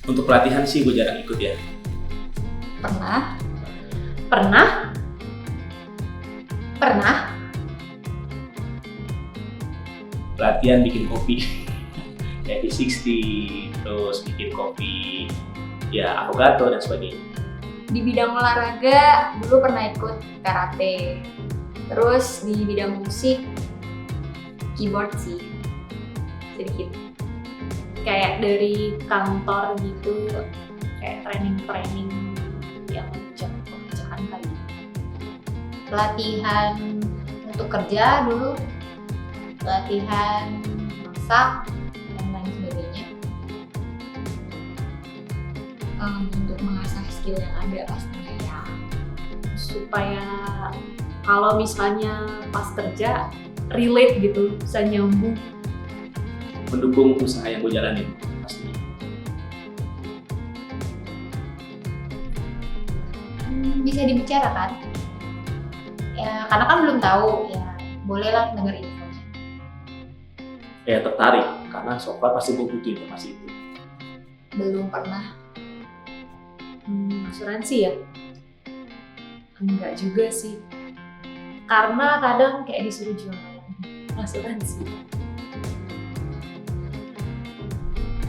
Untuk pelatihan sih gue jarang ikut ya. Pernah? Pernah? Pernah? Pelatihan bikin kopi kayak V60, terus bikin kopi ya avocado dan sebagainya. Di bidang olahraga dulu pernah ikut karate. Terus di bidang musik keyboard sih sedikit. Kayak dari kantor gitu, kayak training yang pecahan kali. Pelatihan untuk kerja dulu, pelatihan masak dan lain sebagainya. Untuk mengasah skill yang ada pastinya ya, supaya kalau misalnya pas kerja relate gitu, bisa nyambung. Mendukung usaha yang gue jalanin pastinya. Bisa dibicarakan ya, karena kan belum tahu ya, bolehlah dengar infonya. Ya tertarik karena so far pasti gue butuh informasi itu. Belum pernah. Asuransi ya? Enggak juga sih, karena kadang kayak disuruh jualan asuransi.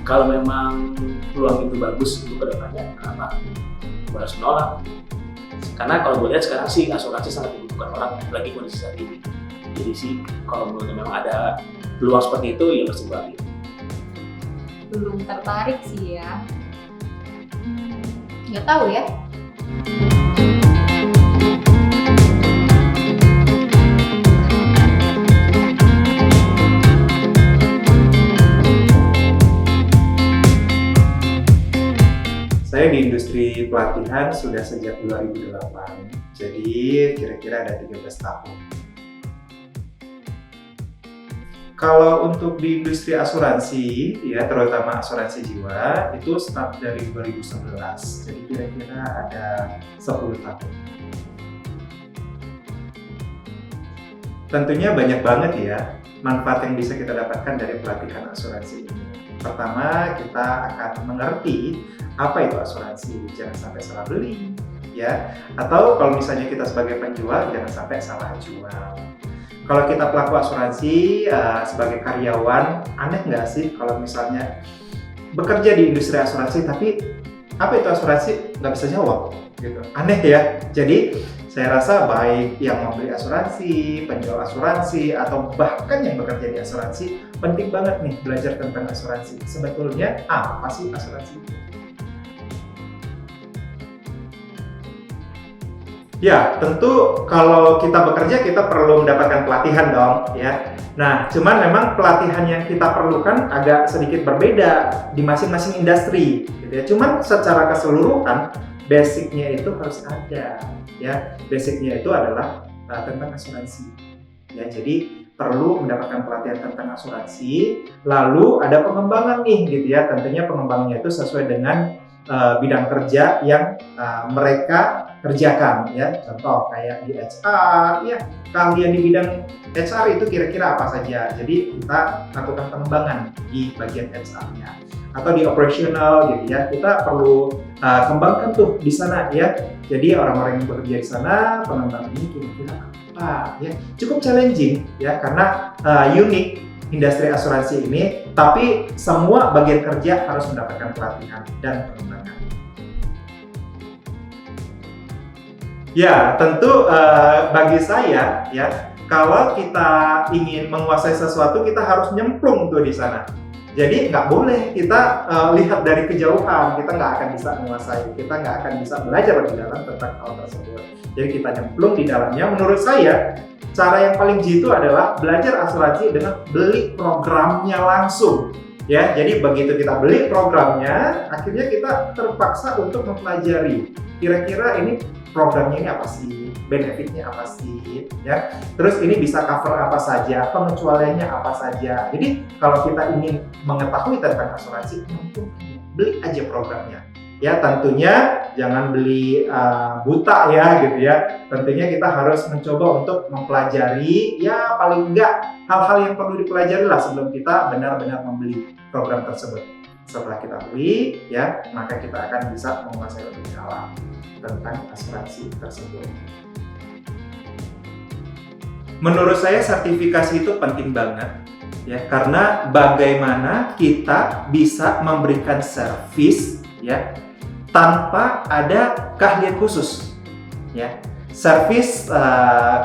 Kalau memang peluang itu bagus untuk kedepannya, kenapa gue harus menolak? Karena kalau gue lihat sekarang sih asuransi sangat dibutuhkan orang, apalagi kondisi saat ini. Jadi sih kalau menurut memang ada peluang seperti itu ya pasti gue ambil. Belum tertarik sih ya. Nggak tahu ya. Saya di industri pelatihan sudah sejak 2008, jadi kira-kira ada 13 tahun. Kalau untuk di industri asuransi, ya terutama asuransi jiwa, itu start dari 2011, jadi kira-kira ada 10 tahun. Tentunya banyak banget ya manfaat yang bisa kita dapatkan dari pelatihan asuransi ini. Pertama, kita akan mengerti apa itu asuransi, jangan sampai salah beli, ya. Atau kalau misalnya kita sebagai penjual, jangan sampai salah jual. Kalau kita pelaku asuransi sebagai karyawan, aneh nggak sih kalau misalnya bekerja di industri asuransi, tapi apa itu asuransi nggak bisa jawab, gitu. Aneh ya. Jadi saya rasa baik yang membeli asuransi, penjual asuransi, atau bahkan yang bekerja di asuransi, penting banget nih belajar tentang asuransi. Sebetulnya apa sih asuransi? Ya, tentu kalau kita bekerja kita perlu mendapatkan pelatihan dong, ya. Nah, cuman memang pelatihan yang kita perlukan agak sedikit berbeda di masing-masing industri, gitu ya. Cuman secara keseluruhan, basicnya itu harus ada, ya. Basicnya itu adalah tentang asuransi, ya. Jadi perlu mendapatkan pelatihan tentang asuransi, lalu ada pengembangan nih, gitu ya. Tentunya pengembangannya itu sesuai dengan bidang kerja yang mereka kerjakan, ya. Contoh kayak di HR, ya, keahlian di bidang HR itu kira-kira apa saja. Jadi kita lakukan pengembangan di bagian HR-nya. Atau di operational, gitu ya, kita perlu kembangkan tuh di sana, ya. Jadi orang-orang yang bekerja di sana, pengembangan ini kira-kira apa, ya. Cukup challenging, ya, karena unik industri asuransi ini, tapi semua bagian kerja harus mendapatkan pelatihan dan pengembangan. Ya, tentu bagi saya, ya, kalau kita ingin menguasai sesuatu, kita harus nyemplung tuh di sana. Jadi nggak boleh kita lihat dari kejauhan, kita nggak akan bisa menguasai, kita nggak akan bisa belajar lebih dalam tentang hal tersebut. Jadi kita nyemplung di dalamnya. Menurut saya, cara yang paling jitu adalah belajar asuransi dengan beli programnya langsung. Ya, jadi begitu kita beli programnya, akhirnya kita terpaksa untuk mempelajari. Kira-kira ini programnya ini apa sih? Benefitnya apa sih? Ya, terus ini bisa cover apa saja? Pengecualiannya apa saja? Jadi kalau kita ingin mengetahui tentang asuransi, beli aja programnya. Ya, tentunya jangan beli buta ya, gitu ya. Tentunya kita harus mencoba untuk mempelajari, ya paling enggak hal-hal yang perlu dipelajari lah sebelum kita benar-benar membeli program tersebut. Setelah kita beli, ya, maka kita akan bisa menguasai lebih dalam tentang asuransi tersebut. Menurut saya sertifikasi itu penting banget, ya, karena bagaimana kita bisa memberikan servis, ya, tanpa ada keahlian khusus, ya. Servis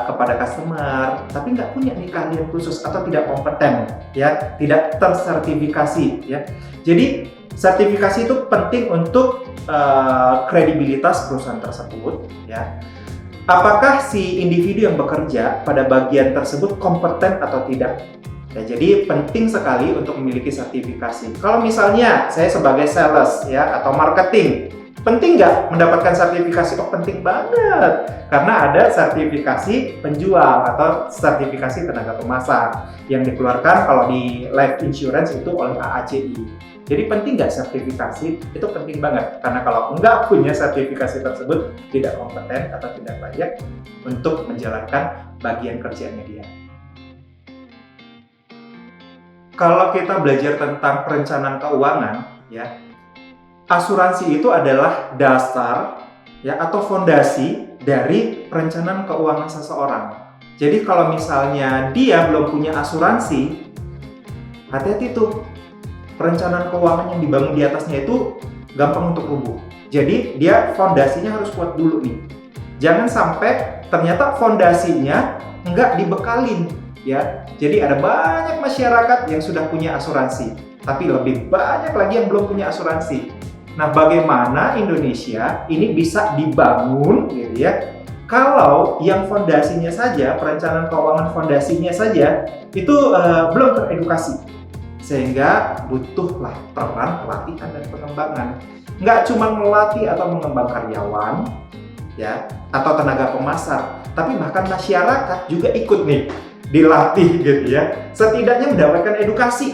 kepada customer, tapi nggak punya nih keahlian khusus atau tidak kompeten, ya, tidak tersertifikasi, ya. Jadi sertifikasi itu penting untuk kredibilitas perusahaan tersebut, ya. Apakah si individu yang bekerja pada bagian tersebut kompeten atau tidak? Ya, jadi penting sekali untuk memiliki sertifikasi. Kalau misalnya saya sebagai sales, ya, atau marketing, penting nggak mendapatkan sertifikasi? Oh, penting banget, karena ada sertifikasi penjual atau sertifikasi tenaga pemasar yang dikeluarkan kalau di life insurance itu oleh AACI. Jadi penting nggak sertifikasi? Itu penting banget, karena kalau nggak punya sertifikasi tersebut tidak kompeten atau tidak layak untuk menjalankan bagian kerjaannya dia. Kalau kita belajar tentang perencanaan keuangan, ya, asuransi itu adalah dasar, ya, atau fondasi dari perencanaan keuangan seseorang. Jadi kalau misalnya dia belum punya asuransi, hati-hati tuh. Perencanaan keuangan yang dibangun di atasnya itu gampang untuk rubuh. Jadi dia fondasinya harus kuat dulu nih. Jangan sampai ternyata fondasinya nggak dibekalin, ya. Jadi ada banyak masyarakat yang sudah punya asuransi, tapi lebih banyak lagi yang belum punya asuransi. Nah, bagaimana Indonesia ini bisa dibangun, gitu ya, kalau yang fondasinya saja, perencanaan keuangan fondasinya saja itu belum teredukasi. Sehingga butuhlah peran pelatihan dan pengembangan. Nggak cuma melatih atau mengembang karyawan, ya, atau tenaga pemasar, tapi bahkan masyarakat juga ikut nih dilatih, gitu ya. Setidaknya mendapatkan edukasi.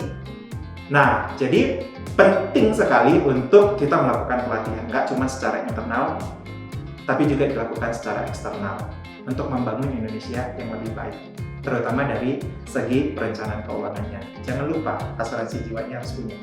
Nah, jadi penting sekali untuk kita melakukan pelatihan, nggak cuma secara internal, tapi juga dilakukan secara eksternal untuk membangun Indonesia yang lebih baik, terutama dari segi perencanaan keuangannya. Jangan lupa asuransi jiwanya harus punya.